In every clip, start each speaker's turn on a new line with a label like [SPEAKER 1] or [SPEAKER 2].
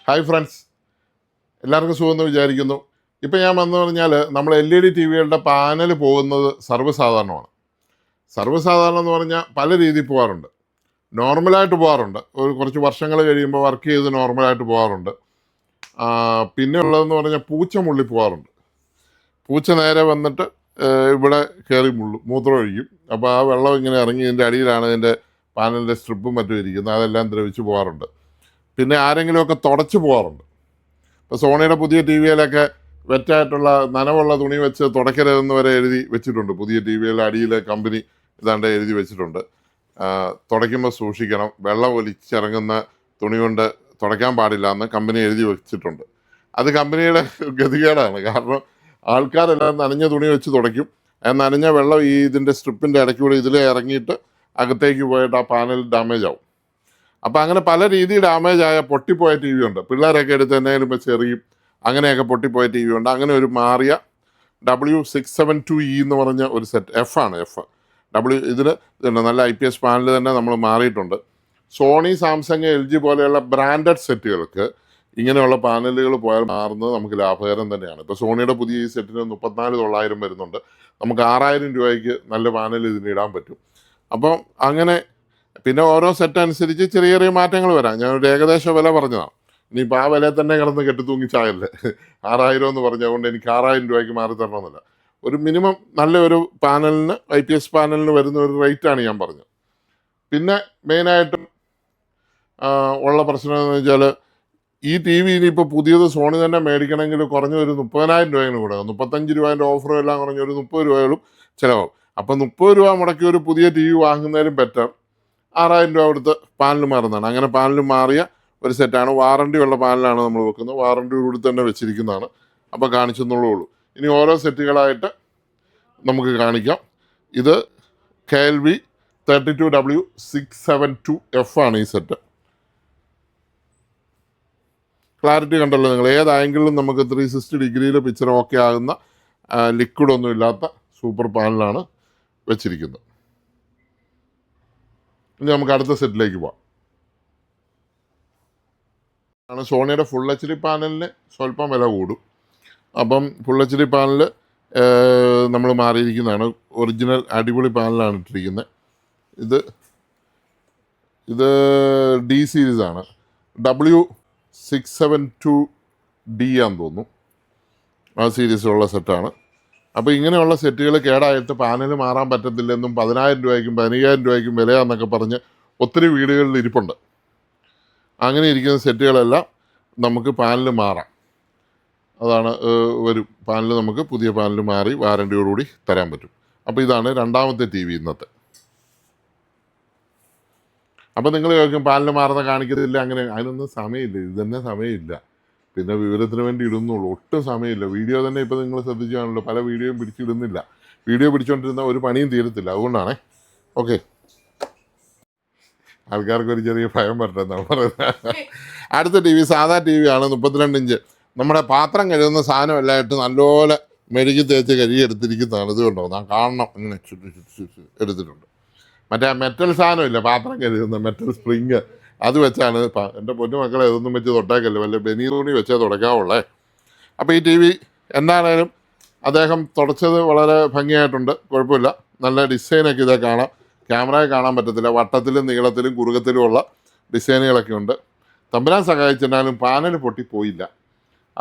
[SPEAKER 1] Hi friends, എല്ലാവർക്കും സുഖമെന്ന് വിചാരിക്കുന്നു. ഇപ്പം ഞാൻ വന്നു പറഞ്ഞാൽ നമ്മൾ LED ടി വികളുടെ പാനൽ പോകുന്നത് സർവ്വസാധാരണമാണ്. സർവ്വസാധാരണം എന്ന് പറഞ്ഞാൽ പല രീതിയിൽ പോകാറുണ്ട്. നോർമലായിട്ട് പോകാറുണ്ട്, ഒരു കുറച്ച് വർഷങ്ങൾ കഴിയുമ്പോൾ വർക്ക് ചെയ്ത് നോർമലായിട്ട് പോകാറുണ്ട്. പിന്നെ ഉള്ളതെന്ന് പറഞ്ഞാൽ പൂച്ച മുള്ളി പോകാറുണ്ട്. പൂച്ച നേരെ വന്നിട്ട് ഇവിടെ കയറി മൂത്രം ഒഴിക്കും. അപ്പോൾ ആ വെള്ളം ഇങ്ങനെ ഇറങ്ങി ഇതിൻ്റെ അടിയിലാണ് ഇതിൻ്റെ പാനലിൻ്റെ സ്ട്രിപ്പും മറ്റും ഇരിക്കുന്നത്, അതെല്ലാം ദ്രവിച്ച് പോകാറുണ്ട്. പിന്നെ ആരെങ്കിലുമൊക്കെ തുടച്ച് പോകാറുണ്ട്. ഇപ്പോൾ സോണിയുടെ പുതിയ ടി വിയിലൊക്കെ വെറ്റായിട്ടുള്ള നനവുള്ള തുണി വെച്ച് തുടയ്ക്കരുതെന്ന് വരെ എഴുതി വെച്ചിട്ടുണ്ട്. പുതിയ ടി വിയിലെ അടിയിൽ കമ്പനി ഇതാണ്ട് എഴുതി വെച്ചിട്ടുണ്ട്. തുടയ്ക്കുമ്പോൾ സൂക്ഷിക്കണം, വെള്ളം ഒലിച്ചിറങ്ങുന്ന തുണി കൊണ്ട് തുടയ്ക്കാൻ പാടില്ല എന്ന് കമ്പനി എഴുതി വെച്ചിട്ടുണ്ട്. അത് കമ്പനിയുടെ ഗതികേടാണ്. കാരണം ആൾക്കാരെല്ലാം നനഞ്ഞ തുണി വെച്ച് തുടയ്ക്കും. നനഞ്ഞ വെള്ളം ഈ ഇതിൻ്റെ സ്ട്രിപ്പിൻ്റെ ഇടയ്ക്കൂടെ ഇതിൽ ഇറങ്ങിയിട്ട് അകത്തേക്ക് പോയിട്ട് ആ പാനൽ ഡാമേജ് ആവും. അപ്പോൾ അങ്ങനെ പല രീതിയിൽ ഡാമേജ് ആയ പൊട്ടിപ്പോയ ടി വി ഉണ്ട്. പിള്ളേരൊക്കെ എടുത്ത് എന്തെങ്കിലും വെച്ച് എറിയും, അങ്ങനെയൊക്കെ പൊട്ടിപ്പോയ ടി വി ഉണ്ട്. അങ്ങനെ ഒരു മാറിയ W672E എന്ന് പറഞ്ഞ ഒരു സെറ്റ്, എഫ് ഇതിന് നല്ല IPS പാനൽ തന്നെ നമ്മൾ മാറിയിട്ടുണ്ട്. സോണി, സാംസങ്, LG പോലെയുള്ള ബ്രാൻഡഡ് സെറ്റുകൾക്ക് ഇങ്ങനെയുള്ള പാനലുകൾ പോയാൽ മാറുന്നത് നമുക്ക് ലാഭകരം തന്നെയാണ്. ഇപ്പോൾ സോണിയുടെ പുതിയ ഈ സെറ്റിന് 34,900 വരുന്നുണ്ട്. നമുക്ക് 6,000 രൂപയ്ക്ക് നല്ല പാനൽ ഇതിന് ഇടാൻ പറ്റും. അപ്പം അങ്ങനെ പിന്നെ ഓരോ സെറ്റ് അനുസരിച്ച് ചെറിയ ചെറിയ മാറ്റങ്ങൾ വരാം. ഞാനൊരു ഏകദേശ വില പറഞ്ഞതാണ്. ഇനിയിപ്പോൾ ആ വില തന്നെ കിടന്ന് കെട്ടിത്തൂങ്ങിച്ചായല്ലേ 6,000 എന്ന് പറഞ്ഞതുകൊണ്ട് എനിക്ക് 6,000 രൂപയ്ക്ക് മാറി തരണമെന്നില്ല. ഒരു മിനിമം നല്ലൊരു പാനലിന്, IPS പാനലിന് വരുന്ന ഒരു റേറ്റാണ് ഞാൻ പറഞ്ഞത്. പിന്നെ മെയിനായിട്ടും ഉള്ള പ്രശ്നം എന്ന് വെച്ചാൽ ഈ ടി വി ഇനിയിപ്പോൾ പുതിയത് സോണി തന്നെ മേടിക്കണമെങ്കിൽ കുറഞ്ഞ ഒരു 30,000 രൂപയും കൂടെ, 35 രൂപേൻ്റെ ഓഫറും എല്ലാം കുറഞ്ഞ ഒരു 30 രൂപയോളം ചിലവാകും. അപ്പം 30 രൂപ മുടക്കി ഒരു പുതിയ ടി വി വാങ്ങുന്നതിലും ബെറ്റർ 6,000 രൂപ കൊടുത്ത് പാനൽ മാറുന്നതാണ്. അങ്ങനെ പാനൽ മാറിയ ഒരു സെറ്റാണ്. വാറണ്ടി ഉള്ള പാനലാണ് നമ്മൾ വെക്കുന്നത്. വാറണ്ടി കൂടി തന്നെ വെച്ചിരിക്കുന്നതാണ്. അപ്പോൾ കാണിച്ചെന്നുള്ളൂ. ഇനി ഓരോ സെറ്റുകളായിട്ട് നമുക്ക് കാണിക്കാം. ഇത് KLV 32W672F ആണ് ഈ സെറ്റ്. ക്ലാരിറ്റി കണ്ടല്ലോ നിങ്ങൾ. ഏത് ആംഗിളിലും നമുക്ക് 360 ഡിഗ്രിയിൽ പിക്ചർ ഓക്കെ ആകുന്ന ലിക്വിഡൊന്നും ഇല്ലാത്ത സൂപ്പർ പാനലാണ് വെച്ചിരിക്കുന്നത്. ഇനി നമുക്ക് അടുത്ത സെറ്റിലേക്ക് പോവാം. സോണിയുടെ ഫുൾ HD പാനലിന് സ്വല്പം വില കൂടും. അപ്പം ഫുൾ HD പാനൽ നമ്മൾ മാറിയിരിക്കുന്നതാണ്. ഒറിജിനൽ അടിപൊളി പാനലാണ് ഇട്ടിരിക്കുന്നത്. ഇത് D സീരീസാണ്. W672D ആണെന്ന് തോന്നുന്നു, ആ സീരീസിലുള്ള സെറ്റാണ്. അപ്പോൾ ഇങ്ങനെയുള്ള സെറ്റുകൾ കേടായിട്ട് പാനൽ മാറാൻ പറ്റത്തില്ലെന്നും 10,000 രൂപയ്ക്കും 15,000 രൂപയ്ക്കും വിലയാന്നൊക്കെ പറഞ്ഞ് ഒത്തിരി വീടുകളിൽ ഇരിപ്പുണ്ട്. അങ്ങനെ ഇരിക്കുന്ന സെറ്റുകളെല്ലാം നമുക്ക് പാനൽ മാറാം. അതാണ് ഒരു പാനൽ നമുക്ക് പുതിയ പാനൽ മാറി വാറണ്ടിയോടുകൂടി തരാൻ പറ്റും. അപ്പോൾ ഇതാണ് രണ്ടാമത്തെ ടി വി ഇന്നത്തെ. അപ്പോൾ നിങ്ങൾ ചോദിക്കും പാനൽ മാറുന്ന കാണിക്കത്തില്ല, അങ്ങനെ അതിനൊന്നും സമയമില്ല. ഇത് തന്നെ സമയമില്ല, പിന്നെ വിവരത്തിന് വേണ്ടി ഇടുന്നുള്ളൂ. ഒട്ടും സമയമില്ല. വീഡിയോ തന്നെ ഇപ്പോൾ നിങ്ങൾ ശ്രദ്ധിച്ചു കാണുമല്ലോ, പല വീഡിയോയും പിടിച്ചിടുന്നില്ല. വീഡിയോ പിടിച്ചുകൊണ്ടിരുന്ന ഒരു പണിയും തീരത്തില്ല. അതുകൊണ്ടാണേ. ഓക്കെ, ആൾക്കാർക്ക് ഒരു ചെറിയ ഭയം വരട്ടെ നമ്മൾ. അടുത്ത ടി വി സാധാ ടി വി ആണ്, 32 ഇഞ്ച്. നമ്മുടെ പാത്രം കഴുകുന്ന സാധനമെല്ലാം ഇട്ട് നല്ലപോലെ മെഴുകി തേച്ച് കഴുകി എടുത്തിരിക്കുന്നതാണ്. ഇത് കൊണ്ടോ ഞാൻ കാണണം, ഇങ്ങനെ എടുത്തിട്ടുണ്ട്. മറ്റേ മെറ്റൽ സാധനമില്ല, പാത്രം കഴുകുന്ന മെറ്റൽ സ്പ്രിങ്, അത് വെച്ചാണ്. എൻ്റെ പൊന്നു മക്കളെ ഇതൊന്നും വെച്ച് തൊട്ടേക്കല്ലേ, വല്ല ബനീർ തുണി വെച്ചേ തുടയ്ക്കാവുള്ളേ. അപ്പോൾ ഈ ടി വി എന്താണേലും അദ്ദേഹം തുടച്ചത് വളരെ ഭംഗിയായിട്ടുണ്ട്, കുഴപ്പമില്ല. നല്ല ഡിസൈനൊക്കെ ഇതേ കാണാം. ക്യാമറയെ കാണാൻ പറ്റത്തില്ല. വട്ടത്തിലും നീളത്തിലും കുറുകത്തിലുമുള്ള ഡിസൈനുകളൊക്കെ ഉണ്ട്. തമ്പുരാൻ സഹായിച്ചെന്നാലും പാനൽ പൊട്ടിപ്പോയില്ല.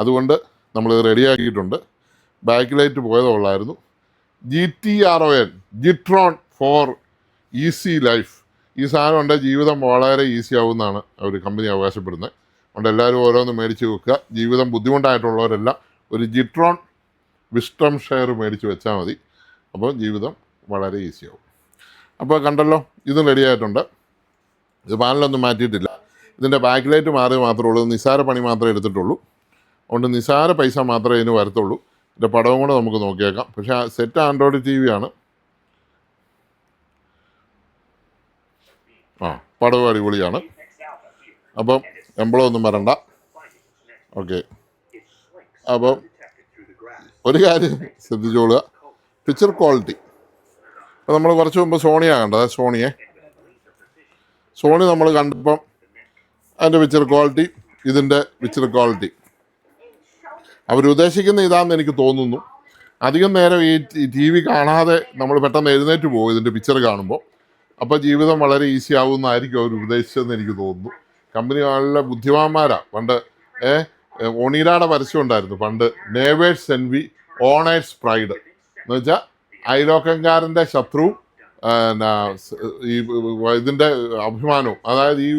[SPEAKER 1] അതുകൊണ്ട് നമ്മളിത് റെഡിയാക്കിയിട്ടുണ്ട്. ബാക്ക് ലൈറ്റ് പോയതുള്ളായിരുന്നു. GTRON Gtron for easy life. ഈ സാധനം ഉണ്ട്, ജീവിതം വളരെ ഈസി ആവുമെന്നാണ് അവർ കമ്പനി അവകാശപ്പെടുന്നത്. അതുകൊണ്ട് എല്ലാവരും ഓരോന്ന് മേടിച്ച് വെക്കുക. ജീവിതം ബുദ്ധിമുട്ടായിട്ടുള്ളവരെല്ലാം ഒരു ജിട്രോൺ വിസ്റ്റം ഷെയർ മേടിച്ച് വെച്ചാൽ മതി. അപ്പോൾ ജീവിതം വളരെ ഈസി ആവും. അപ്പോൾ കണ്ടല്ലോ, ഇതും റെഡി ആയിട്ടുണ്ട്. ഇത് പാനലൊന്നും മാറ്റിയിട്ടില്ല. ഇതിൻ്റെ ബാക്ക് ലൈറ്റ് മാറി മാത്രമേ ഉള്ളൂ. നിസ്സാര പണി മാത്രമേ എടുത്തിട്ടുള്ളൂ. അതുകൊണ്ട് നിസ്സാര പൈസ മാത്രമേ ഇതിന് വരത്തുള്ളൂ. ഇതിൻ്റെ പടവും കൂടെ നമുക്ക് നോക്കിയേക്കാം. പക്ഷേ സെറ്റ് ആൻഡ്രോയിഡ് ടി വി ആണ്. പടവും അടിപൊളിയാണ്. അപ്പം എംബളമൊന്നും വരണ്ട. ഓക്കെ, അപ്പം ഒരു കാര്യം ശ്രദ്ധിച്ചോളുക, പിക്ചർ ക്വാളിറ്റി. അപ്പോൾ നമ്മൾ കുറച്ച് മുമ്പ് സോണിയാണ് കണ്ടത്. സോണി നമ്മൾ കണ്ടപ്പം അതിൻ്റെ പിക്ചർ ക്വാളിറ്റി ഇതിൻ്റെ പിക്ചർ ക്വാളിറ്റി. അവരുദ്ദേശിക്കുന്ന ഇതാണെന്ന് എനിക്ക് തോന്നുന്നു. അധികം നേരം ഈ ടി വി കാണാതെ നമ്മൾ പെട്ടെന്ന് എഴുന്നേറ്റ് പോകും ഇതിൻ്റെ പിക്ചർ കാണുമ്പോൾ. അപ്പോൾ ജീവിതം വളരെ ഈസി ആവുമെന്നായിരിക്കും അവർ ഉദ്ദേശിച്ചതെന്ന് എനിക്ക് തോന്നുന്നു. കമ്പനി വളരെ ബുദ്ധിമാന്മാരാണ്. പണ്ട് ഒണീഡയുടെ പരസ്യം ഉണ്ടായിരുന്നു പണ്ട്, നേവേഴ്സ് എൻവി ഓണേഴ്സ് പ്രൈഡ് എന്ന് വെച്ചാൽ അയലോക്കംകാരൻ്റെ ശത്രുവും ഈ ഇതിൻ്റെ അഭിമാനവും. അതായത് ഈ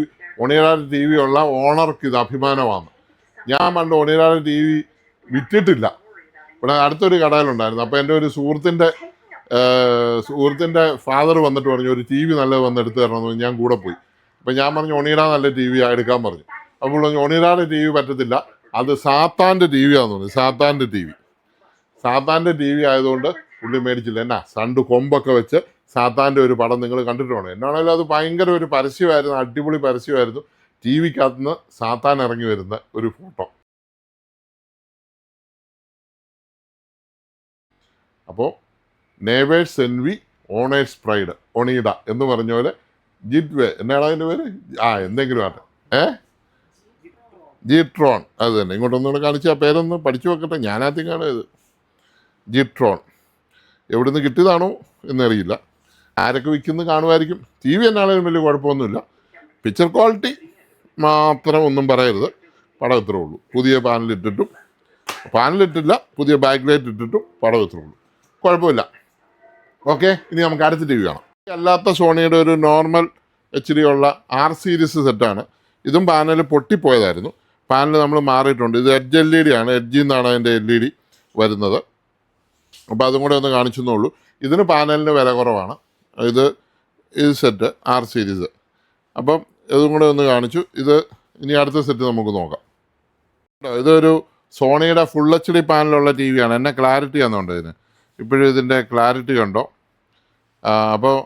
[SPEAKER 1] ഒണീഡയുടെ ടി വി ഉള്ള ഓണർക്ക് ഇത് അഭിമാനമാണ്. ഞാൻ പണ്ട് ഒണീഡയുടെ ടി വി വിറ്റിട്ടില്ല. ഇവിടെ അടുത്തൊരു കടയിലുണ്ടായിരുന്നു. അപ്പോൾ എൻ്റെ ഒരു സുഹൃത്തിൻ്റെ ഫാദർ വന്നിട്ട് പറഞ്ഞു ഒരു ടി വി നല്ലത് വന്ന് എടുത്തു തരണമെന്ന്. ഞാൻ കൂടെ പോയി. അപ്പം ഞാൻ പറഞ്ഞു ഒണീഡ നല്ല ടി വി എടുക്കാൻ പറഞ്ഞു. അപ്പോൾ പറഞ്ഞു ഒണീഡയുടെ ടി വി പറ്റത്തില്ല, അത് സാത്താൻ്റെ ടി വി ആണെന്ന് പറഞ്ഞു. സാത്താൻ്റെ ടി വി ആയതുകൊണ്ട് പുള്ളി മേടിച്ചില്ല. എന്നാ സണ്ട് കൊമ്പൊക്കെ വെച്ച് സാത്താൻ്റെ ഒരു പടം നിങ്ങൾ കണ്ടിട്ടുണ്ടോ? എന്നാണേലും അത് ഭയങ്കര ഒരു പരസ്യമായിരുന്നു, അടിപൊളി പരസ്യമായിരുന്നു. ടി വിക്കകത്ത് നിന്ന് സാത്താൻ ഇറങ്ങി വരുന്ന ഒരു ഫോട്ടോ. അപ്പോൾ നേവേഴ്സ് എൻവി ഓണേഴ്സ് പ്രൈഡ് ഒണീഡ എന്ന് പറഞ്ഞ പോലെ ജിറ്റ്വേ എന്നാണ് അതിൻ്റെ പേര്? എന്തെങ്കിലും ആട്ടെ. ജിട്രോൺ, അത് തന്നെ. ഇങ്ങോട്ടൊന്നുകൂടെ കാണിച്ച് ആ പേരൊന്ന് പഠിച്ചു വെക്കട്ടെ. ഞാനാദ്യം കാണുന്നത് ജിട്രോൺ. എവിടെ നിന്ന് കിട്ടിയതാണോ എന്നറിയില്ല. ആരൊക്കെ വിൽക്കുന്നത് കാണുമായിരിക്കും. ടി വി എന്നാണെങ്കിലും വലിയ കുഴപ്പമൊന്നുമില്ല. പിക്ചർ ക്വാളിറ്റി മാത്രം ഒന്നും പറയരുത്. പടം ഇത്രേ ഉള്ളൂ. പുതിയ പാനലിട്ടില്ല, പുതിയ ബാക്ക് ലൈറ്റ് ഇട്ടിട്ടും പടം ഇത്രേ ഉള്ളൂ. കുഴപ്പമില്ല. ഓക്കെ, ഇനി നമുക്ക് അടുത്ത ടി വി കാണാം. അല്ലാത്ത സോണിയുടെ ഒരു നോർമൽ HD ഉള്ള R സീരീസ് സെറ്റാണ്. ഇതും പാനൽ പൊട്ടിപ്പോയതായിരുന്നു. പാനൽ നമ്മൾ മാറിയിട്ടുണ്ട്. ഇത് എഡ്ജ് LED ആണ്. എഡ്ജിൽ നിന്നാണ് അതിൻ്റെ LED വരുന്നത്. അപ്പോൾ അതും കൂടെ ഒന്ന് കാണിച്ചെന്നുള്ളൂ. ഇതിന് പാനലിന് വില കുറവാണ്. ഇത് സെറ്റ് R സീരീസ്. അപ്പം ഇതും കൂടെ ഒന്ന് കാണിച്ചു. ഇനി അടുത്ത സെറ്റ് നമുക്ക് നോക്കാം. ഇതൊരു സോണിയുടെ ഫുൾ HD പാനലുള്ള ടി വിയാണ്. എന്നെ ക്ലാരിറ്റി ആണെന്നുണ്ട് ഇതിന്. ഇപ്പോഴും ഇതിൻ്റെ ക്ലാരിറ്റി കണ്ടോ? അപ്പോൾ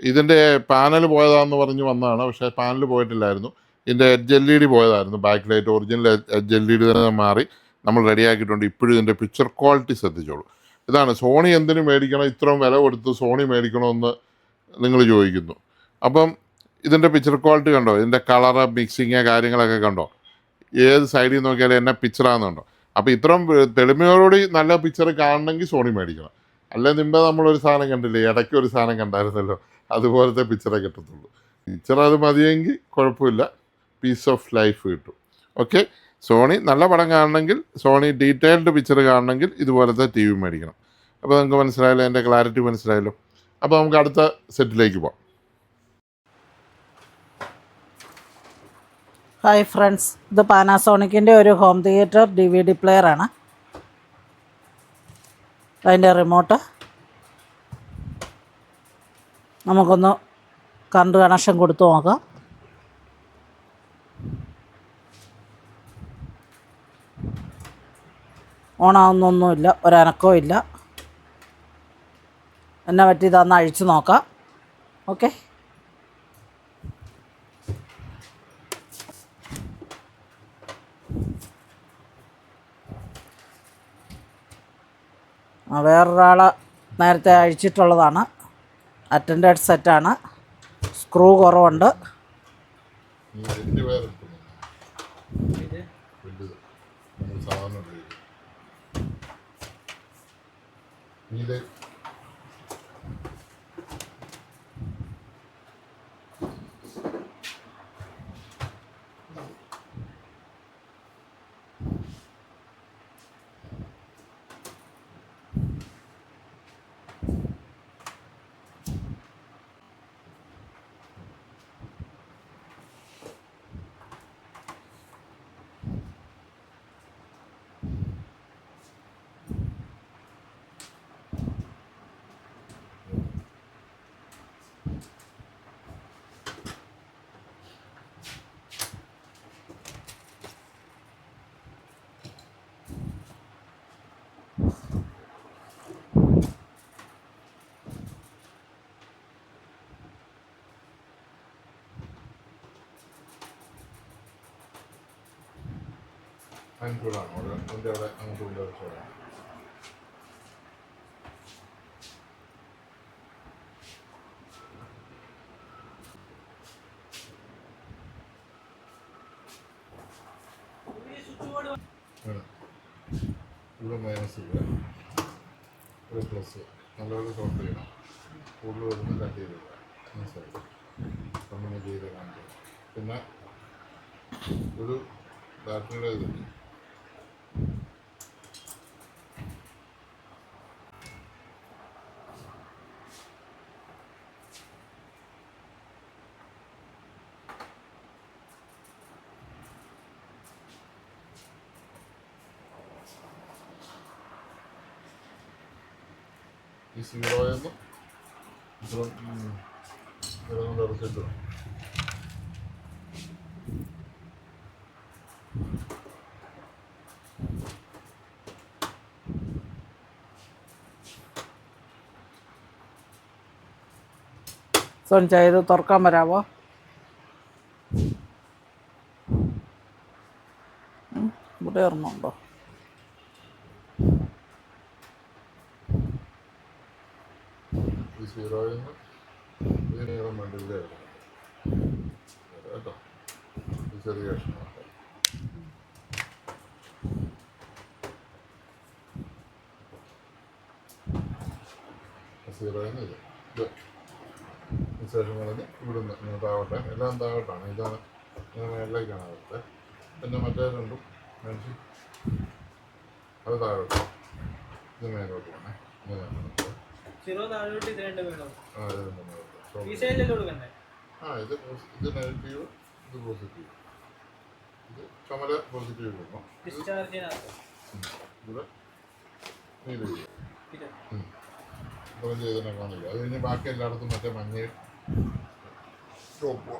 [SPEAKER 1] ഇതിൻ്റെ പാനൽ പോയതാണെന്ന് പറഞ്ഞ് വന്നതാണ്. പക്ഷേ പാനൽ പോയിട്ടില്ലായിരുന്നു. ഇതിൻ്റെ എഡ്ജ് LED പോയതായിരുന്നു. Back light original edge LED തന്നെ മാറി നമ്മൾ റെഡിയാക്കിയിട്ടുണ്ട്. ഇപ്പോഴും ഇതിൻ്റെ പിക്ചർ ക്വാളിറ്റി ശ്രദ്ധിച്ചോളൂ. ഇതാണ് സോണി എന്തിനു മേടിക്കണം, ഇത്രയും വില കൊടുത്ത് സോണി മേടിക്കണമെന്ന് നിങ്ങൾ ചോദിക്കുന്നു. അപ്പം ഇതിൻ്റെ പിക്ചർ ക്വാളിറ്റി കണ്ടോ? ഇതിൻ്റെ കളറ് മിക്സിങ് കാര്യങ്ങളൊക്കെ കണ്ടോ? ഏത് സൈഡിൽ നോക്കിയാലും എന്നെ പിക്ചറാകുന്നുണ്ടോ? അപ്പോൾ ഇത്രയും തെളിമയോടുകൂടി നല്ല പിക്ചർ കാണണമെങ്കിൽ സോണി മേടിക്കണം. അല്ലെ മുമ്പേ നമ്മളൊരു സാധനം കണ്ടില്ലേ, ഇടയ്ക്ക് ഒരു സാധനം കണ്ടായിരുന്നല്ലോ, അതുപോലത്തെ പിക്ചറേ കിട്ടത്തുള്ളൂ. പിക്ചർ അത് മതിയെങ്കിൽ കുഴപ്പമില്ല, പീസ് ഓഫ് ലൈഫ് കിട്ടും. ഓക്കെ, സോണി നല്ല പടം കാണണമെങ്കിൽ, സോണി ഡീറ്റെയിൽഡ് പിക്ചർ കാണണമെങ്കിൽ ഇതുപോലത്തെ ടി വി മേടിക്കണം. അപ്പോൾ നിങ്ങൾക്ക് മനസ്സിലായല്ലോ, എൻ്റെ ക്ലാരിറ്റി മനസ്സിലായല്ലോ. അപ്പോൾ നമുക്ക് അടുത്ത സെറ്റിലേക്ക് പോകാം.
[SPEAKER 2] ഹായ് ഫ്രണ്ട്സ്, ഇത് പാനാസോണിക്കിൻ്റെ ഒരു ഹോം തിയേറ്റർ DVD പ്ലെയറാണ്. അതിൻ്റെ റിമോട്ട് നമുക്കൊന്ന് കറണ്ട് കണക്ഷൻ കൊടുത്തു നോക്കാം. ഓണാവുന്നൊന്നുമില്ല, ഒരനക്കവും ഇല്ല. എന്നെ പറ്റിയതാന്ന് അഴിച്ചു നോക്കാം. ഓക്കെ, വേറൊരാൾ നേരത്തെ അഴിച്ചിട്ടുള്ളതാണ്. അറ്റൻഡഡ് സെറ്റാണ്. സ്ക്രൂ കുറവുണ്ട്.
[SPEAKER 1] വേണം. ഇവിടെ മൈനസ് ഇല്ല, ഇവിടെ പ്ലസ്. നല്ലപോലെ സോൾവ് ചെയ്യണം. കൂടുതൽ വരുമ്പോൾ കട്ട് ചെയ്തില്ല. മനസ്സിലായി? അങ്ങനെ ചെയ്ത് കാണിക്കും. പിന്നെ ഒരു ബാറ്ററിയുടെ ഇതുണ്ട്. ഈ സീറോയെന്ന് കൊണ്ട് ഇറക്കിയിട്ട്
[SPEAKER 2] സോണിച്ച ഇത് തുറക്കാൻ വരാമോ? ഇവിടെ ഇറങ്ങുന്നുണ്ടോ?
[SPEAKER 1] ഈ സീറോയെന്ന് ഈ നീളം വേണ്ടില്ല കേട്ടോ. ഈ ചെറിയ കഷ്ണം സീറോയെന്ന് ഇത് ഇത് ശേഷം കളഞ്ഞ് ഇവിടുന്ന് ഇങ്ങനെ താവട്ടെ. എല്ലാം താവട്ടാണ്. ഇതാണ് ഇങ്ങനെ മേളിലേക്കാണ് അവിടുത്തെ. പിന്നെ മറ്റേ രണ്ടും മേടിച്ച് അത് താഴോട്ട്, ഇത് മേലോട്ട് പോകണേ. ആ ഇത് രണ്ടും മേലോട്ട്. ഇത് നെഗറ്റീവ്, ഇത് പോസിറ്റീവ്. ഇത് കമല പോസിറ്റീവ് കൊടുക്കണം. ഇവിടെ നീല ഇതൊന്നും ചെയ്തതിനെ കാണില്ല. അത് കഴിഞ്ഞ് ബാക്കി എല്ലായിടത്തും മറ്റേ മഞ്ഞ ചോപ്പ്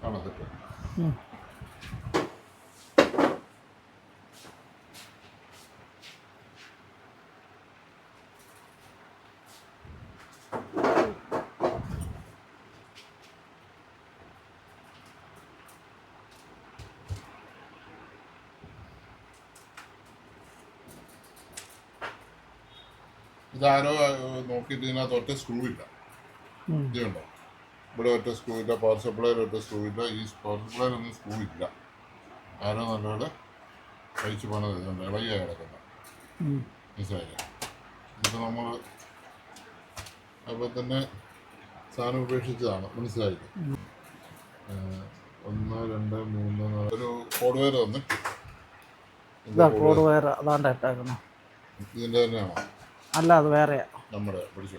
[SPEAKER 1] കാണത്തിട്ട് ഇതാരോ നോക്കിയിട്ട് ഇതിനകത്ത് ഒറ്റ സ്ക്രൂ ഇല്ല. ഇതുണ്ടോ? ഇവിടെ ഒറ്റ സ്ക്രൂ ഇല്ല. പവർ സപ്ലൈയിൽ ഒറ്റ സ്ക്രൂ ഇല്ല. ഈ പവർ സപ്ലൈയിലൊന്നും സ്ക്രൂ ഇല്ല. ആരോ നല്ലപോലെ കഴിച്ചു പോണത് ഇതുണ്ട്. ഇളകിയ കിടക്കുന്ന മനസ്സിലായില്ലേ? ഇപ്പം നമ്മൾ അപ്പോൾ തന്നെ സാധനം ഉപേക്ഷിച്ചതാണ്. മനസ്സിലായില്ലേ? 1 2 3 4 ഒരു കോഡ് വയർ വന്ന്
[SPEAKER 2] കോഡ് വയർ അതാണ്ട് ഇട്ടേക്കണം.
[SPEAKER 1] ഇതിൻ്റെ തന്നെയാണോ?
[SPEAKER 2] അല്ല, അത് വേറെയാ.
[SPEAKER 1] നമ്മുടെ പിടിച്ചു.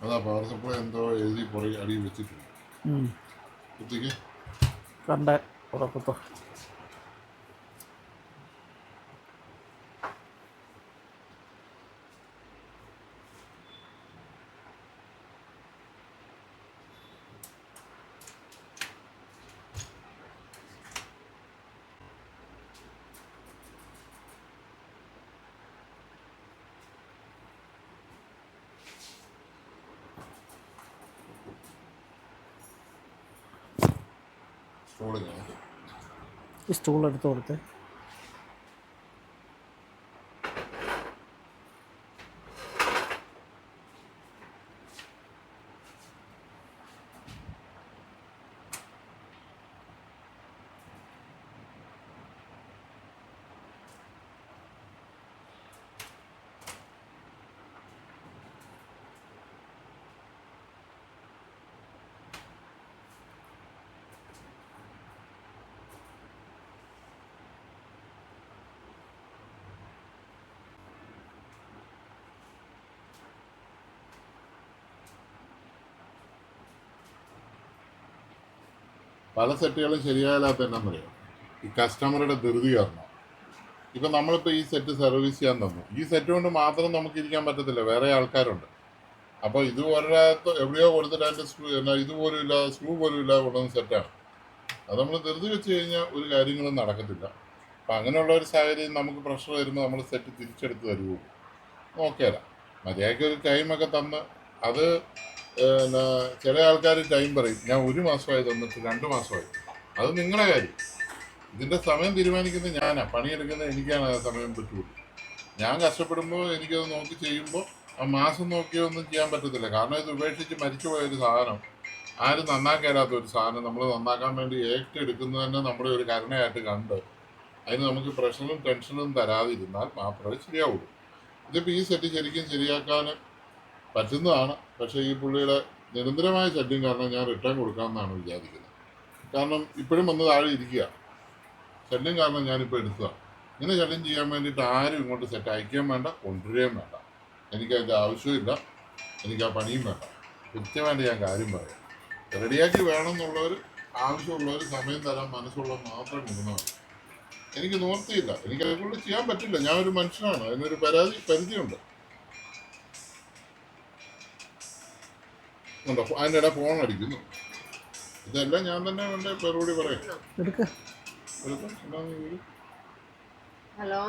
[SPEAKER 1] അതാ പവർ സപ്ലൈ എന്തോ എഴുതി പുറകെ അടി വെച്ചിട്ടുണ്ട്. കുത്തിക്ക്
[SPEAKER 2] കണ്ട ഉറപ്പത്തോ. ഈ സ്റ്റൂൾ എടുത്ത് കൊടുത്ത്
[SPEAKER 1] പല സെറ്റുകളും ശരിയായാലാത്ത എന്നാന്നറിയാം, ഈ കസ്റ്റമറുടെ ധൃതി കാരണം. ഇപ്പം നമ്മളിപ്പോൾ ഈ സെറ്റ് സർവീസ് ചെയ്യാൻ തന്നു. ഈ സെറ്റ് കൊണ്ട് മാത്രം നമുക്ക് ഇരിക്കാൻ പറ്റത്തില്ല, വേറെ ആൾക്കാരുണ്ട്. അപ്പോൾ ഇത് ഒരിടത്ത് എവിടെയോ കൊടുത്തിട്ട് അതിൻ്റെ ഇതുപോലും ഇല്ലാതെ സ്ക്രൂ പോലും ഇല്ലാതെ കൊണ്ടുവന്ന സെറ്റാണ്. അത് നമ്മൾ ധൃതി വെച്ച് കഴിഞ്ഞാൽ ഒരു കാര്യങ്ങളും നടക്കത്തില്ല. അപ്പം അങ്ങനെയുള്ള ഒരു സാഹചര്യം നമുക്ക് പ്രഷർ വരുമ്പോൾ നമ്മൾ സെറ്റ് തിരിച്ചെടുത്ത് തരുമോ? നോക്കിയാല മര്യാദയ്ക്ക് ഒരു ടൈമൊക്കെ തന്ന് അത് ചില ആൾക്കാർ ടൈം പറയും, ഞാൻ 1 മാസമായി തന്നിട്ട് 2 മാസമായി. അത് നിങ്ങളുടെ കാര്യം. ഇതിൻ്റെ സമയം തീരുമാനിക്കുന്നത് ഞാനാണ്, പണിയെടുക്കുന്നത് എനിക്കാണ്. ആ സമയം പറ്റുള്ളൂ. ഞാൻ കഷ്ടപ്പെടുമ്പോൾ എനിക്കത് നോക്കി ചെയ്യുമ്പോൾ ആ മാസം നോക്കിയോ ഒന്നും ചെയ്യാൻ പറ്റത്തില്ല. കാരണം ഇത് ഉപേക്ഷിച്ച് മരിച്ചു പോയൊരു സാധനം ആരും നന്നാക്കാത്ത ഒരു സാധനം നമ്മൾ നന്നാക്കാൻ വേണ്ടി ഏറ്റെടുക്കുന്നത് തന്നെ നമ്മുടെ ഒരു കരുണയായിട്ട് കണ്ട് അതിന് നമുക്ക് പ്രഷറും ടെൻഷനും തരാതിരുന്നാൽ മാത്രമേ ശരിയാവുള്ളൂ. ഇതിപ്പോൾ ഈ സെറ്റ് ശരിക്കും ശരിയാക്കാൻ പറ്റുന്നതാണ്. പക്ഷേ ഈ പുള്ളിയുടെ നിരന്തരമായ ശല്യം കാരണം ഞാൻ റിട്ടേൺ കൊടുക്കാമെന്നാണ് വിചാരിക്കുന്നത്. കാരണം ഇപ്പോഴും വന്ന് താഴെ ഇരിക്കുക. ശല്യം കാരണം ഞാനിപ്പോൾ എടുത്തതാണ്. ഇങ്ങനെ ശല്യം ചെയ്യാൻ വേണ്ടിയിട്ട് ആരും ഇങ്ങോട്ട് സെറ്റ് അയക്കുകയും വേണ്ട, കൊണ്ടുവരികയും വേണ്ട. എനിക്കതിൻ്റെ ആവശ്യമില്ല, എനിക്ക് ആ പണിയും വേണ്ട. കൃത്യമായിട്ട് ഞാൻ കാര്യം പറയാം. റെഡിയാക്കി വേണമെന്നുള്ളവർ, ആവശ്യമുള്ളവർ, സമയം തരാൻ മനസ്സുള്ളവർ മാത്രം കൊണ്ടുവന്നാൽ മതി. എനിക്ക് നോർത്തിയില്ല, എനിക്ക് അതുകൊണ്ട് ചെയ്യാൻ പറ്റില്ല. ഞാനൊരു മനുഷ്യനാണ്, അതിനൊരു പരിധിയുണ്ട്. ഉണ്ടോ അതിൻ്റെ ഇടയിൽ ഫോൺ അടിക്കുന്നു. ഇതെല്ലാം ഞാൻ തന്നെ വേണ്ട മറുപടി പറയാം.
[SPEAKER 3] ഹലോ,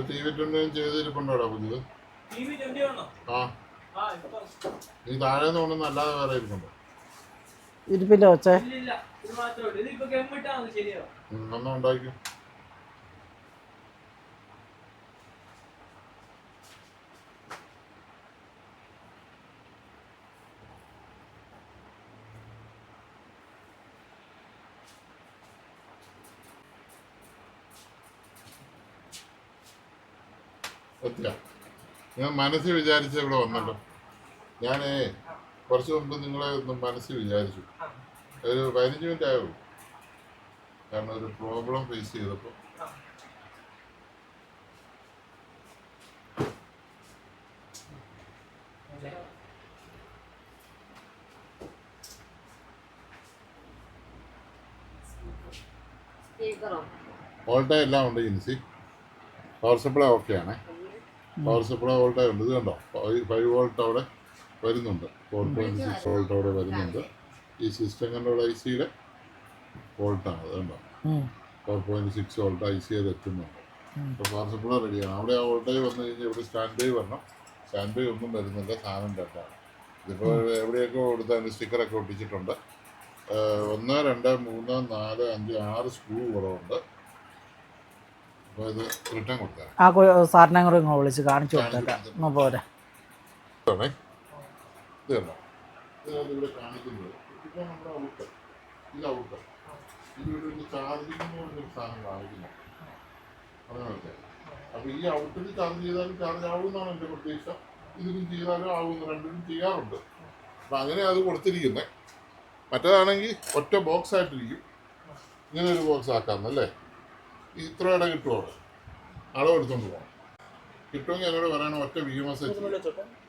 [SPEAKER 1] TV 20 ചെയ്തിരിപ്പുണ്ടോടാ പുതിയത്? ആ, നീ താഴേന്ന് കൊണ്ടൊന്നും അല്ലാതെ വേറെ ഇരിപ്പുണ്ടോ?
[SPEAKER 2] ഇരിപ്പില്ല കൊച്ചേ.
[SPEAKER 1] ഒന്നും ഉണ്ടാക്കി. പറ്റില്ല. ഞാൻ മനസ്സിൽ വിചാരിച്ച ഇവിടെ വന്നല്ലോ. ഞാൻ കുറച്ച് മുമ്പ് നിങ്ങളെ ഒന്ന് മനസ്സിൽ വിചാരിച്ചു. ഒരു 15 മിനിറ്റ് ആയുള്ളൂ. കാരണം ഒരു പ്രോബ്ലം ഫേസ് ചെയ്തപ്പോൾ
[SPEAKER 3] സ്പീക്കറോ?
[SPEAKER 1] വോൾട്ടേജ് എല്ലാം ഉണ്ട്. ജിൻസി പവർ സപ്ലൈ ഓക്കെയാണേ. പവർ സപ്ലൈ വോൾട്ടേജ് ഉണ്ട്. ഇത് കണ്ടോ, 5 വോൾട്ട് അവിടെ വരുന്നുണ്ട്. 4.6 വോൾട്ട് അവിടെ വരുന്നുണ്ട്. ഈ സിസ്റ്റം കണ്ടോടെ IC-യുടെ വോൾട്ടാണ്. അത് കണ്ടോ, 4.6 വോൾട്ട് IC-യത് എത്തുന്നുണ്ട്. അപ്പോൾ പവർ സപ്ലൈ റെഡിയാണ്. അവിടെ ആ വോൾട്ടേജ് വന്നു കഴിഞ്ഞാൽ ഇവിടെ സ്റ്റാൻഡ് ബൈ വരണം. സ്റ്റാൻഡ് ബൈ ഒന്നും വരുന്നില്ല, സാധനം രണ്ടാണ്. ഇതിപ്പോൾ എവിടെയൊക്കെ കൊടുത്താൽ സ്റ്റിക്കറൊക്കെ ഒട്ടിച്ചിട്ടുണ്ട്. 1, 2, 3, 4, 5, 6 സ്ക്രൂ കുറവുണ്ട്. അപ്പോൾ ഇത് റിട്ടേൺ കൊടുക്കാം.
[SPEAKER 2] ആ സാറിനെ കൂടെ ഇങ്ങ് വിളിച്ച് കാണിച്ചു കൊടുത്തേക്കാം. പോരെ
[SPEAKER 1] ഇത് കണ്ടോ, ഇവിടെ കാണിക്കുന്നത് ഇപ്പോൾ നമ്മുടെ ഔട്ട്, ഇത് ഔട്ട്, ഇതിവിടെ ഒരു ചാർജിങ് ഒരു സാധനം കാണിക്കുന്നു. അങ്ങനെ അപ്പോൾ ഈ ഔട്ടിൽ ചാർജ് ചെയ്താലും ചാർജ് ആവുമെന്നാണ് എൻ്റെ പ്രതീക്ഷ. ഇതിലും ചെയ്താലും ആവുമെന്ന്, രണ്ടിനും ചെയ്യാറുണ്ട്. അപ്പം അങ്ങനെ അത് കൊടുത്തിരിക്കുന്നത്. മറ്റേതാണെങ്കിൽ ഒറ്റ ബോക്സ് ആയിട്ടിരിക്കും. ഇങ്ങനെ ഒരു ബോക്സ് ആക്കാമെന്നല്ലേ. ഇത്ര ഇട കിട്ടുമോ? അളവ് എടുത്തോണ്ട് പോകണം. കിട്ടുമെങ്കിൽ എന്നോട് പറയണം. ഒറ്റ VMS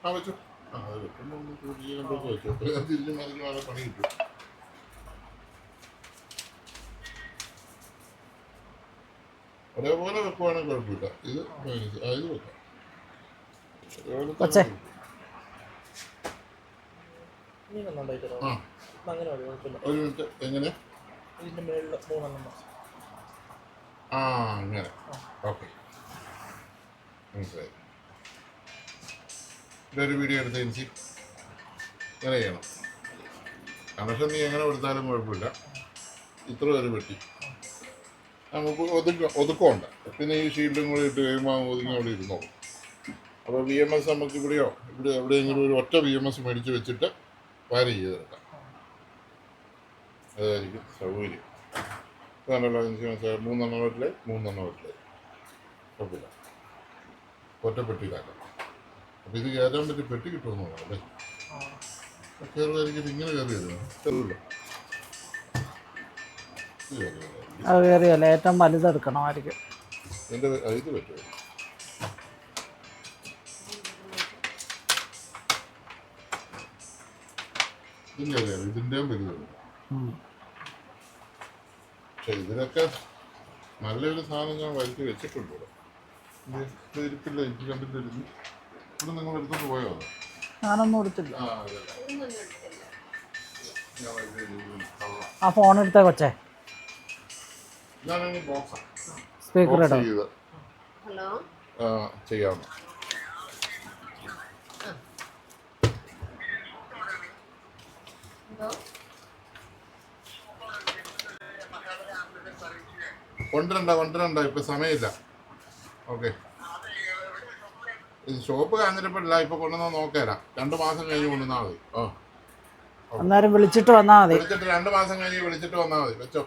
[SPEAKER 1] ആ വെച്ചു. ആ അത് വെക്കുമ്പോൾ വെച്ചു. തിരിഞ്ഞു മറിഞ്ഞു വേറെ പണി കിട്ടും. ഒരേപോലെ വെക്കുവാണെങ്കിൽ കുഴപ്പമില്ല. ഇത് ഇത് വെക്കാം. ഒരു മിനിറ്റ്. എങ്ങനെ? ആ, അങ്ങനെ. ഓക്കെ, മനസ്സിലായി. ഒരു വീഡിയോ എടുത്ത് എനിക്ക് ഇങ്ങനെ ചെയ്യണം. കണക്ഷൻ നീ എങ്ങനെ കൊടുത്താലും കുഴപ്പമില്ല. ഇത്ര ഒരു പെട്ടി നമുക്ക് ഒതുക്കമുണ്ട്. പിന്നെ ഈ ഷീൽഡും കൂടി ഇട്ട് കഴിയുമ്പോൾ ഒതുങ്ങി അവിടെ ഇരുന്നോളും. അപ്പോൾ VMS നമുക്ക് ഇവിടെ എവിടെയെങ്കിലും ഒരു ഒറ്റ VMS മേടിച്ച് വെച്ചിട്ട് വയർ ചെയ്തെടുക്കാം. അതായിരിക്കും സൗകര്യം. ഇതാണല്ലോ മനസ്സിലായി. 3 വീട്ടിലെ 3 വീട്ടിലെ കുഴപ്പമില്ല. ഒറ്റ പെട്ടിയിലാക്കാം. അപ്പോൾ ഇത് കയറാൻ പറ്റി പെട്ടി കിട്ടുമെന്ന് തോന്നാം അല്ലേ? കയറുമായിരിക്കും. ഇങ്ങനെ കയറി വരുമോ? കയറില്ല.
[SPEAKER 2] അത് കയറിയല്ല, ഏറ്റവും വലുതെടുക്കണമായിരിക്കും.
[SPEAKER 1] എൻ്റെ ഇത് പറ്റുമോ? ഇതിൻ്റെയും വലുതുണ്ട്. പക്ഷെ ഇതിനൊക്കെ നല്ലൊരു സാധനം ഞാൻ വരുത്തി വെച്ചിട്ടുണ്ട് ഇവിടെ. ഇത് ഇരിപ്പില്ല, എനിക്ക് കണ്ടിട്ടിരുന്നു. ഇവിടെ നിങ്ങൾ എടുത്തോണ്ട് പോയോ?
[SPEAKER 2] ഞാനൊന്നും എടുത്തില്ല.
[SPEAKER 1] ആ, അതെ.
[SPEAKER 2] ആ ഫോൺ എടുത്തേ കൊച്ചേ.
[SPEAKER 1] ഇതാണെങ്കിൽ ബോക്സാണ്.
[SPEAKER 2] സ്പീക്കർ ഇടാം.
[SPEAKER 3] ഹലോ,
[SPEAKER 1] ചെയ്യാവുന്ന കൊണ്ടുവരണ്ട. ഇപ്പൊ സമയമില്ല. ഓക്കെ, ഇത് ഷോപ്പ് കാഞ്ഞിരപ്പല്ല, ഇപ്പൊ കൊണ്ടുവന്നാൽ നോക്കിത്തരാം. 2 മാസം കഴിഞ്ഞ് കൊണ്ടുവന്നാൽ മതി.
[SPEAKER 2] അന്നേരം വിളിച്ചിട്ട് വന്നാൽ മതി.
[SPEAKER 1] വിളിച്ചിട്ട് 2 മാസം കഴിഞ്ഞ് വിളിച്ചിട്ട് വന്നാൽ മതി. വെച്ചോ.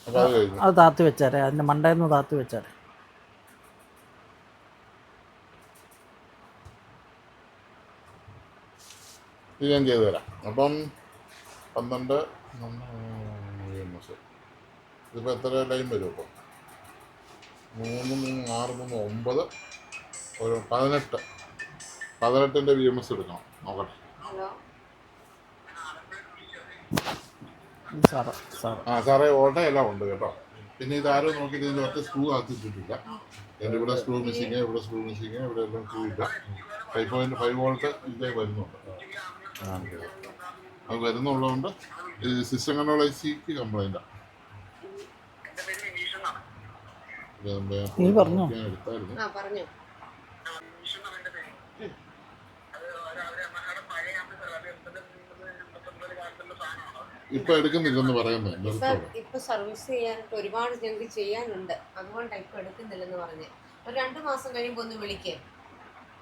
[SPEAKER 1] അപ്പൊ അത് കഴിഞ്ഞു.
[SPEAKER 2] അത് താത്തി വെച്ചാരെ, അതിൻ്റെ മണ്ടയിൽ താത്തി വെച്ചാരെ.
[SPEAKER 1] ഇത് ഞാൻ ചെയ്തു തരാം. അപ്പം 12 ഇതിപ്പോൾ എത്ര ലൈൻ വരും? ഇപ്പോൾ 3 6 3 9 ഒരു 18ൻ്റെ VMS എടുക്കണം. നോക്കട്ടെ.
[SPEAKER 3] ഹലോ
[SPEAKER 1] സാറേ ഓട്ടയെല്ലാം ഉണ്ട് കേട്ടോ. പിന്നെ ഇതാരും നോക്കിയിട്ട് ഇതിൻ്റെ ഒറ്റ സ്ക്രൂ കത്തിച്ചിട്ടില്ല. എൻ്റെ ഇവിടെ സ്ക്രൂ മിസ്സിങ്, ഇവിടെ സ്ക്രൂ മിസ്സിങ്, ഇവിടെ എല്ലാം സ്ക്രൂ ഇല്ല. 5.5 വോൾട്ട് ഇതേ വരുന്നുണ്ട്. അത് വരുന്നുള്ളതുകൊണ്ട് ഈ സിസ്റ്റം കൺട്രോൾ ICക്ക് കംപ്ലൈൻറ്റാണ്.
[SPEAKER 2] നീ പറഞ്ഞോ?
[SPEAKER 1] എടുത്തായിരുന്നു.
[SPEAKER 3] പറഞ്ഞു.
[SPEAKER 1] ഇപ്പൊ എടുക്കുന്നില്ലെന്ന് പറയുന്നത്.
[SPEAKER 3] ഇപ്പൊ സർവീസ് ചെയ്യാനായിട്ട് ഒരുപാട് ഞങ്ങൾക്ക് ചെയ്യാനുണ്ട്, അതുകൊണ്ടാണ് ഇപ്പൊ എടുക്കുന്നില്ലെന്ന് പറഞ്ഞേ. ഒരു 2 മാസം കഴിയുമ്പോ ഒന്ന് വിളിക്കേ.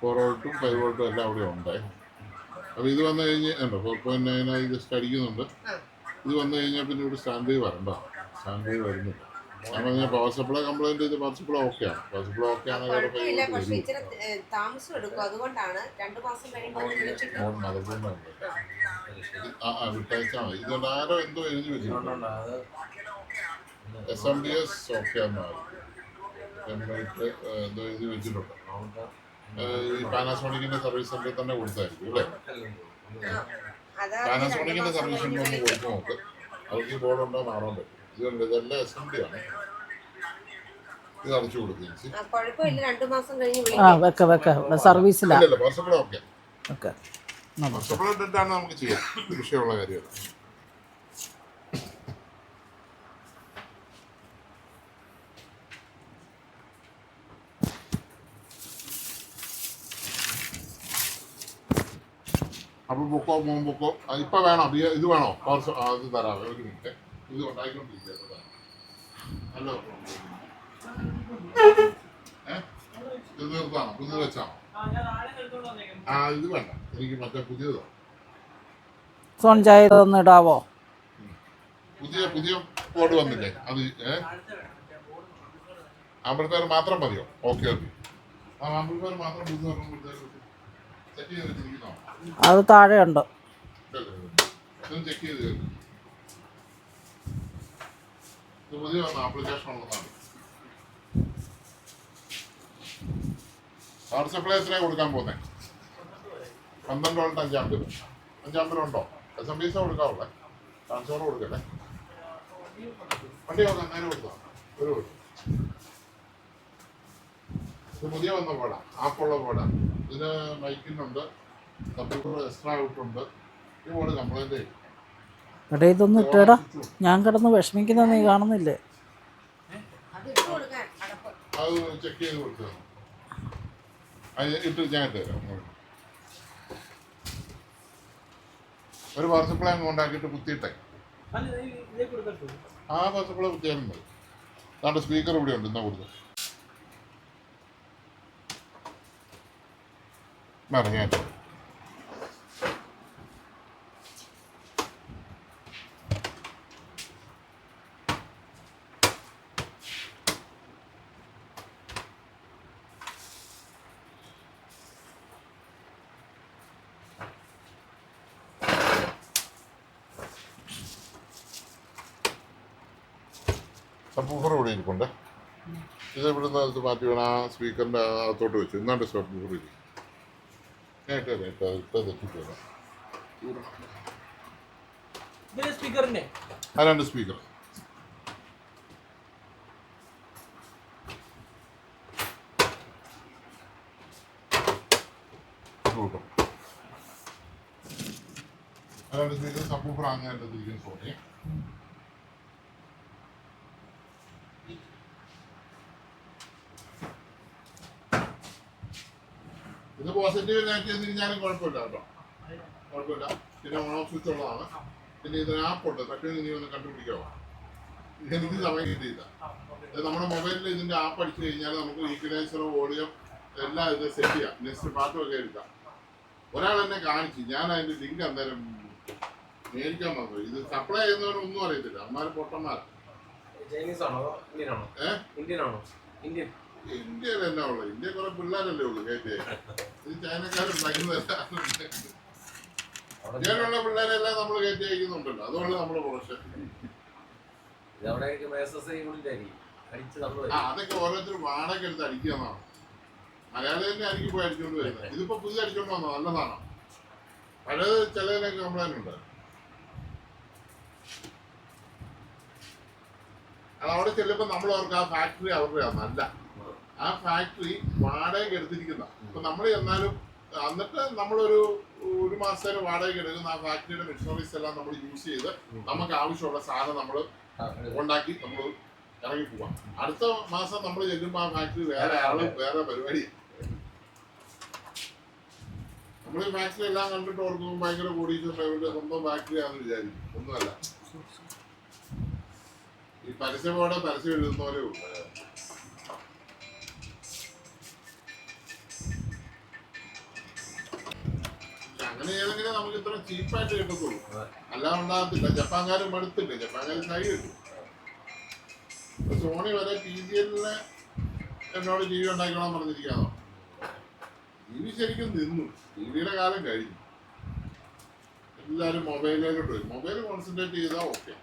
[SPEAKER 1] 4 വോൾട്ടും 5 വോൾട്ടും എല്ലാം അവിടെ ഉണ്ട്. അപ്പോൾ ഇത് വന്നു കഴിഞ്ഞ് ഉണ്ടോ 4.9 ജസ്റ്റ് അടിക്കുന്നുണ്ട്. ഇത് വന്നു കഴിഞ്ഞാൽ പിന്നെ ഇവിടെ സ്റ്റാൻഡ് വരണ്ട. സ്റ്റാൻഡ് വരുന്നില്ല. ഞാൻ പറഞ്ഞ പവർ സപ്ലൈ കംപ്ലൈൻറ്റ് ചെയ്ത് പവർ സപ്ലൈ ഓക്കെയാണ്. പവർ സപ്ലൈ ഓക്കെ ആണെങ്കിൽ
[SPEAKER 3] പക്ഷേ ഇച്ചിരി താമസം എടുക്കും, അതുകൊണ്ടാണ് 2 മാസം കഴിയുമ്പോൾ വിളിച്ചിട്ട്
[SPEAKER 1] വിട്ടയച്ചാൽ മതി. ഇതുകൊണ്ട് ആരോ എന്തോ എഴുതി വെച്ചിട്ടുണ്ട്. SMDS ഓക്കെ എന്നാണ് എന്തോ എഴുതി വെച്ചിട്ടുണ്ട്. ഈ പാനാസോണിക്കിന്റെ സർവീസ് സെന്ററിൽ തന്നെ കൊടുത്തായിരിക്കും അല്ലേ? പാനാസോണിക്കിന്റെ സർവീസ് സെന്റർ ഒന്ന് കൊടുത്തു നോക്ക്. അവർക്ക് ഈ ബോർഡ് ഉണ്ടോ എന്ന് അറിയാൻ പറ്റും. ഇതുണ്ട്, ഇതെല്ലാം SMD ആണ്. ഇത് അടച്ചു കൊടുക്കുകയും
[SPEAKER 2] സർവീസിലാണ്.
[SPEAKER 1] Power supply okay. Power supply ഇട്ടിട്ടാണ് നമുക്ക് ചെയ്യാം. വിഷയമുള്ള കാര്യമല്ല. അപ്പോൾ പൊക്കോ പൊക്കോ. ഇപ്പൊ വേണോ? ഇത് വേണോ? ഇത് തരാം. ഒരു മിനിറ്റ്. ഇത് ഉണ്ടായിക്കൊണ്ടിരിക്കുക. ഹലോ, ഇത് നിർത്താണോ? പുതിയത് വെച്ചാണോ? ഇത് വേണ്ട, എനിക്ക് മറ്റേ പുതിയതോ.
[SPEAKER 2] ഇടാവോ?
[SPEAKER 1] പുതിയ കോഡ് വന്നില്ലേ? അത് ആംപ്ലിഫയർ മാത്രം മതിയോ? Okay okay. ആംപ്ലിഫയർ മാത്രം പുതിയ സെറ്റ് ചെയ്ത് വെച്ചിരിക്കുന്നോ?
[SPEAKER 2] അത് താഴെ ഉണ്ട്.
[SPEAKER 1] ചെക്ക് ചെയ്ത് പുതിയ ആപ്ലിക്കേഷൻ ഉള്ളതാണ്. പവർ സപ്ലൈ എത്രയാണ് കൊടുക്കാൻ പോകുന്നത്? 12 വോൾട്ട് 5 ആമ്പിയർ. 5 ആമ്പിയർ ഉണ്ടോ? SMDS കൊടുക്കാവുള്ളേ. ട്രാൻസ്ഫോമർ കൊടുക്കല്ലേ? വണ്ടി നോക്കാം, നേരെ കൊടുക്കാം. ഒരു ഇത് പുതിയ വന്ന ബോർഡാണ്, ആപ്പുള്ള ബോർഡാണ്. ഇതിന് മൈക്കിനുണ്ട്, എക്സ്ട്രാ ഔട്ടുണ്ട്. ഈ ബോർഡ് കംപ്ലൈൻറ്റ് ചെയ്യും.
[SPEAKER 2] എടാ ഇതൊന്നും ഇട്ടേടാ, ഞാൻ കിടന്ന് വിഷമിക്കുന്ന നീ കാണുന്നില്ലേ?
[SPEAKER 1] അത് ചെക്ക് ചെയ്ത് കൊടുത്തു ഇട്ട് ഞാൻ ഇട്ട് തരാം. ഒരു പവർ സപ്ലൈ അങ്ങ് ഉണ്ടാക്കിയിട്ട് കുത്തിയിട്ടേ ആ പവർ സപ്ലൈ കുത്തിയാലും മതി. അതാണ്ട് സ്പീക്കർ ഇവിടെ ഉണ്ട്, എന്നാ കൊടുത്തു ഞാൻ സബ്വൂഫർ ഇവിടെ ഇരിപ്പുണ്ട്. ഇത് ഇവിടുന്ന് ഇത് മാറ്റി വേണം ആ സ്പീക്കറിൻ്റെ അകത്തോട്ട് വെച്ചു. എന്നാണ്ട് സബ്വൂഫർ ഇരിക്കും. ആ 2 സ്പീക്കർ സബ്വൂഫർ അങ്ങനെ തിരിക്കുന്ന സോണി. ഇത് പോസിറ്റീവ് നെഗറ്റീവ് തിരിഞ്ഞാലും കുഴപ്പമില്ല കേട്ടോ, കുഴപ്പമില്ല. പിന്നെ ഓൺ ഓഫ് സ്വിച്ച് ഉള്ളതാണ്. പിന്നെ ഇതിന് ആപ്പുണ്ട്, തട്ടി നീ ഒന്ന് കണ്ടുപിടിക്കാവോ? എനിക്ക് സമയം കിട്ടിയില്ല. നമ്മുടെ മൊബൈലിൽ ഇതിന്റെ ആപ്പ് അടിച്ചു കഴിഞ്ഞാൽ നമുക്ക് ഈക്വലൈസറോ വോളിയം എല്ലാം ഇത് സെറ്റ് ചെയ്യാം. നെക്സ്റ്റ് പാട്ടും ഒക്കെ എടുക്കാം. ഒരാൾ എന്നെ കാണിച്ചു, ഞാൻ അതിന്റെ ലിങ്ക് അന്നേരം മേടിക്കാൻ വന്നു. ഇത് സപ്ലൈ ചെയ്യുന്നവരൊന്നും അറിയത്തില്ല, അമ്മാര് പൊട്ടന്മാരാ. ഇന്ത്യയിൽ എന്നാ ഉള്ളത്? ഇന്ത്യ കുറെ പിള്ളേരല്ലേ ഉള്ളു കയറ്റി. ഇത് ചൈനക്കാരുണ്ടാക്കുന്നതല്ല. ഇന്ത്യയിലുള്ള പിള്ളേരെല്ലാം നമ്മൾ കയറ്റി അയക്കുന്നുണ്ടല്ലോ, അതുകൊണ്ട് നമ്മുടെ പ്രൊഫഷൻ. അതൊക്കെ ഓരോരുത്തർ വാടക എടുത്ത് അടിക്കുക എന്നാണ്. മലയാളി തന്നെ ആയിരിക്കും പോയി അടിച്ചോണ്ട് വരുന്നത്. ഇതിപ്പോ പുതിയ അടിച്ചോണ്ട് വന്നോ, നല്ല സാധനം. പഴയത് ചിലതിനൊക്കെ കംപ്ലൈന്റ് ഉണ്ട്. അത് അവിടെ ചെല്ലുമ്പോൾ നമ്മൾ അവർക്ക് ആ ഫാക്ടറി അവരുടെ നല്ല ആ ഫാക്ടറി വാടകയ്ക്ക് എടുത്തിരിക്കുന്ന. ഇപ്പൊ നമ്മൾ ചെന്നാലും എന്നിട്ട് നമ്മളൊരു മാസത്തേന് വാടകയ്ക്ക് എടുക്കുന്ന ആ ഫാക്ടറിയുടെ മെഷീനറീസ് എല്ലാം നമ്മൾ യൂസ് ചെയ്ത് നമുക്ക് ആവശ്യമുള്ള സാധനം നമ്മൾ ഉണ്ടാക്കി നമ്മൾ ഇറങ്ങി പോവാം. അടുത്ത മാസം നമ്മൾ ചെല്ലുമ്പോൾ ആ ഫാക്ടറി വേറെ ആള് വേറെ പരിപാടി. നമ്മൾ ഈ ഫാക്ടറി എല്ലാം കണ്ടിട്ട് ഓർക്കും ഭയങ്കര കോടീശ്വരന്റെ സ്വന്തം ഫാക്ടറി ആണെന്ന് വിചാരിക്കും. ഒന്നുമല്ല. ഈ പരസ്യമോടെ പരസ്യം എഴുതുന്നവരേ ഉള്ളൂ. അങ്ങനെ ഏതെങ്കിലും നമുക്ക് ഇത്ര ചീപ്പായിട്ട് കിട്ടത്തുള്ളൂ, അല്ലാതെ ഉണ്ടാകത്തില്ല. ജപ്പാൻകാരും മടുത്തില്ല, ജപ്പാൻകാരും കൈ കിട്ടും. സോണി വരെ PGL-ന് എന്നോട് TV ഉണ്ടാക്കണം പറഞ്ഞിരിക്കാന്നോ. TV ശരിക്കും നിന്നു, TV-യുടെ കാലം കഴിഞ്ഞു. എല്ലാവരും മൊബൈലിലോട്ട് പോയി. മൊബൈൽ കോൺസെൻട്രേറ്റ് ചെയ്താൽ ഓക്കെ.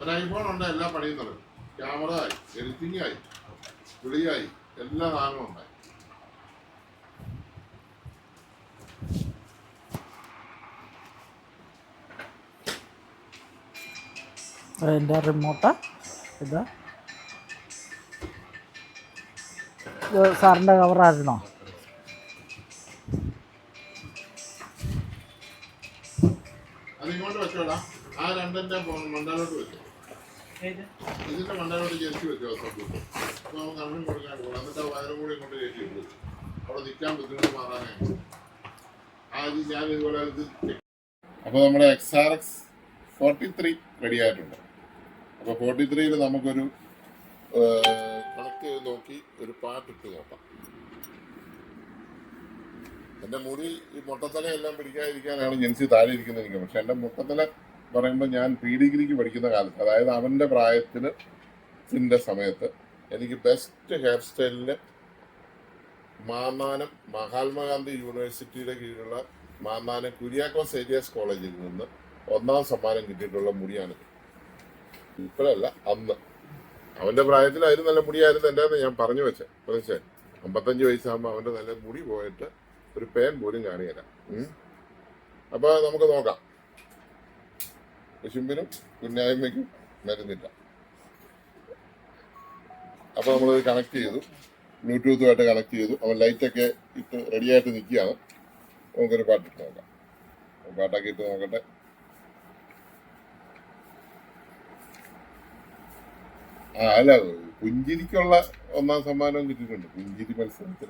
[SPEAKER 1] ഒരു ഐഫോൺ ഉണ്ട്, എല്ലാ പണിയും നടക്കും. ക്യാമറ ആയി, എഡിറ്റിംഗ് ആയി, വിളിയായി, എല്ലാ സാധനവും ഉണ്ടായി.
[SPEAKER 2] അതിൻ്റെ റിമോട്ട് ഇത് സാറിൻ്റെ കവറായിരുന്നോ?
[SPEAKER 1] അതിങ്ങോട്ട് വെച്ചോടാ. ആ രണ്ടിന്റെ മണ്ടയിലോട്ട് വെച്ചോ. ഇതിന്റെ മണ്ടയിലോട്ട് ജനിച്ചു വെച്ചോ. അപ്പൊ നമുക്ക് കണ്ണും കൊടുക്കാൻ പോകണം. എന്നിട്ട് ആ വയറും കൂടി ഇങ്ങോട്ട് കയറ്റി ഇട്ടു. അവിടെ നിൽക്കാൻ ബുദ്ധിമുട്ട് മാറാനായിട്ട് ആദ്യം ഞാൻ ഇതുപോലെ അപ്പൊ നമ്മുടെ XRX 43 റെഡി ആയിട്ടുണ്ട്. അപ്പൊ 43-ൽ നമുക്കൊരു കണക്ട് ചെയ്ത് നോക്കി ഒരു പാട്ടിട്ട് നോക്കാം. എൻ്റെ മുടി ഈ മുട്ടത്തലയെല്ലാം പിടിക്കാതിരിക്കാനാണ് ജെൻസി താഴെ ഇരിക്കുന്നത് എനിക്ക്. പക്ഷെ എൻ്റെ മുട്ടത്തല പറയുമ്പോൾ ഞാൻ pre-degree പഠിക്കുന്ന കാലത്ത്, അതായത് അവൻ്റെ പ്രായത്തിൻ്റെ സമയത്ത് എനിക്ക് ബെസ്റ്റ് ഹെയർ സ്റ്റൈലിന് മാന്നാനം മഹാത്മാഗാന്ധി യൂണിവേഴ്സിറ്റിയുടെ കീഴിലുള്ള മാന്നാനം കുര്യാക്കോസ് ഏരിയാസ് കോളേജിൽ നിന്ന് 1ാം സമ്മാനം കിട്ടിയിട്ടുള്ള മുടിയാണ്. ഇപ്പോഴല്ല, അന്ന് അവൻ്റെ പ്രായത്തിലായിരുന്നു നല്ല മുടിയായിരുന്നു എൻ്റെ ഞാൻ പറഞ്ഞു വെച്ചേ. മനസ്സിലായി, 55 വയസ്സാകുമ്പോൾ അവൻ്റെ നല്ല മുടി പോയിട്ട് ഒരു പേൻ പോലും കാണിയല്ല. അപ്പോൾ നമുക്ക് നോക്കാം. കുശുമ്പിനും കുഞ്ഞായ്മയ്ക്കും മരുന്നില്ല. അപ്പോൾ നമ്മൾ കണക്ട് ചെയ്തു, ബ്ലൂടൂത്തുമായിട്ട് കണക്ട് ചെയ്തു. അവൻ ലൈറ്റൊക്കെ ഇട്ട് റെഡിയായിട്ട് നിൽക്കുകയാണ്. നമുക്കൊരു പാട്ടിട്ട് നോക്കാം. പാട്ടൊക്കെ ഇട്ട് നോക്കട്ടെ. അല്ല, പുഞ്ചിരിക്കുള്ള 1ാം സമ്മാനവും കിട്ടിയിട്ടുണ്ട് പുഞ്ചിരി മത്സരത്തിൽ.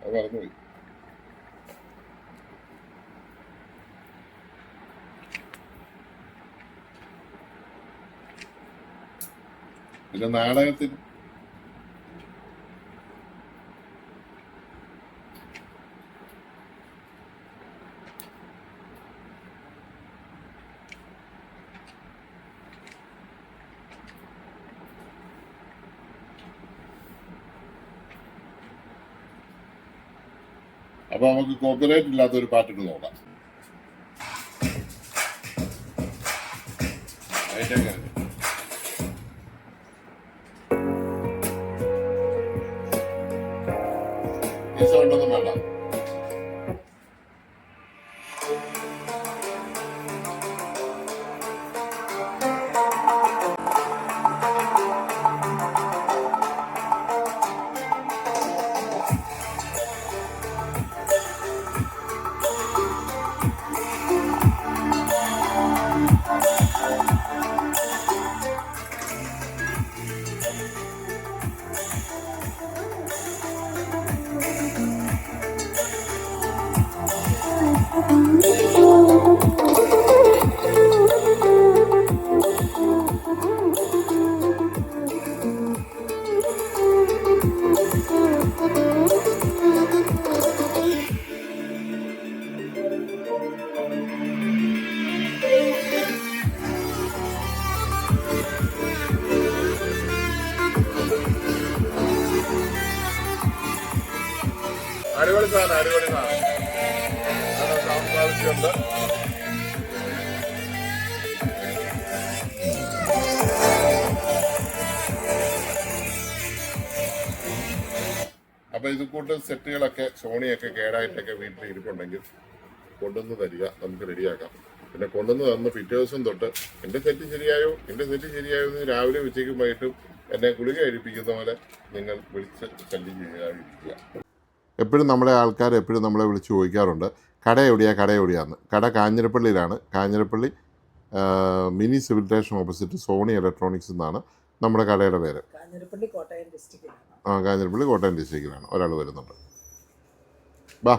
[SPEAKER 1] അത് മറന്നുപോയി. പിന്നെ നാടകത്തിന് അപ്പൊ നമുക്ക് കോപ്പിറൈറ്റ് ഇല്ലാത്തൊരു പാട്ടിട്ട് നോക്കാം. ഈ സൗണ്ടൊന്നും വേണ്ട. അടിപൊളി സാധനം സൗണ്ട് ക്വാളിറ്റി ഉണ്ട്. അപ്പൊ ഇത് കൂട്ട് സെറ്റുകളൊക്കെ സോണിയൊക്കെ കേടായിട്ടൊക്കെ വീട്ടിൽ ഇരിപ്പുണ്ടെങ്കിൽ കൊണ്ടുവന്ന് തരിക, നമുക്ക് റെഡിയാക്കാം. പിന്നെ കൊണ്ടുവന്ന് തന്ന് പിറ്റേ ദിവസം തൊട്ട് എൻ്റെ സെറ്റ് ശരിയായോ എന്ന് രാവിലെ ഉച്ചയ്ക്കും വൈകിട്ടും എന്നെ ഗുളിക കഴിപ്പിക്കുന്ന പോലെ നിങ്ങൾ വിളിച്ച് ശല്യം ചെയ്യാതിരിക്കുക. എപ്പോഴും നമ്മളെ ആൾക്കാർ നമ്മളെ വിളിച്ച് ചോദിക്കാറുണ്ട് കട എവിടെയാന്ന്. കട കാഞ്ഞിരപ്പള്ളിയിലാണ്. Kanjirappally mini civil station opposite Sony electronics എന്നാണ് നമ്മുടെ കടയുടെ പേര്.
[SPEAKER 2] കാഞ്ഞിരപ്പള്ളി കോട്ടയം ഡിസ്ട്രിക്റ്റിലാണ്.
[SPEAKER 1] കാഞ്ഞിരപ്പള്ളി കോട്ടയം ഡിസ്ട്രിക്റ്റിലാണ്. ഒരാൾ വരുന്നുണ്ട്. ബാ.